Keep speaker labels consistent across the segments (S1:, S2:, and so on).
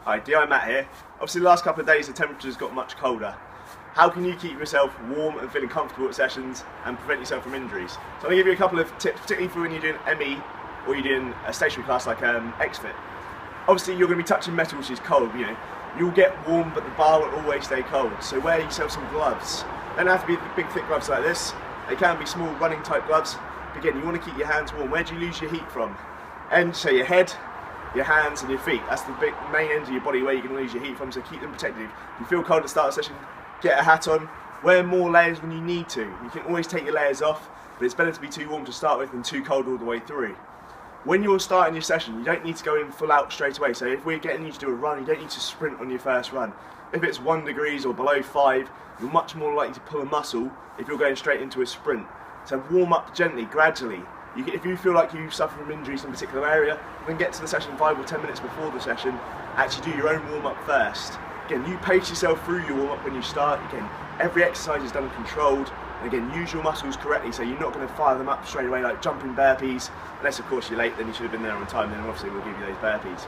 S1: Hi, DI Matt here. Obviously the last couple of days the temperature's got much colder. How can you keep yourself warm and feeling comfortable at sessions and prevent yourself from injuries? So I'm going to give you a couple of tips, particularly for when you're doing ME or you're doing a stationary class like XFIT. Obviously you're going to be touching metal which is cold, You'll get warm but the bar will always stay cold. So wear yourself some gloves. They don't have to be big thick gloves like this. They can be small running type gloves. But again, you want to keep your hands warm. Where do you lose your heat from? So your head, your hands and your feet. That's the main end of your body where you can lose your heat from, so keep them protected. If you feel cold at the start of the session, get a hat on, wear more layers when you need to. You can always take your layers off, but it's better to be too warm to start with than too cold all the way through. When you're starting your session, you don't need to go in full out straight away. So if we're getting you to do a run, you don't need to sprint on your first run. If it's 1 degree or below 5, you're much more likely to pull a muscle if you're going straight into a sprint. So warm up gently, gradually. If you feel like you suffer from injuries in a particular area, then get to the session 5 or 10 minutes before the session. Actually do your own warm-up first. Again, you pace yourself through your warm-up when you start. Again, every exercise is done controlled. And again, use your muscles correctly, so you're not going to fire them up straight away like jumping burpees. Unless of course you're late, then you should have been there on time, then obviously we'll give you those burpees.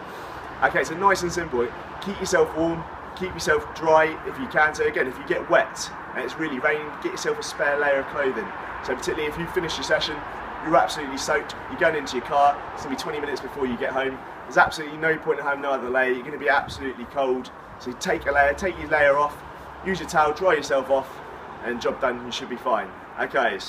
S1: Okay, so nice and simple. Keep yourself warm, keep yourself dry if you can. So again, if you get wet and it's really raining, get yourself a spare layer of clothing. So particularly if you finish your session, you're absolutely soaked, you're going into your car, it's going to be 20 minutes before you get home. There's absolutely no point in having no other layer, you're going to be absolutely cold. So take a layer, take your layer off, use your towel, dry yourself off, and job done, you should be fine. Okay.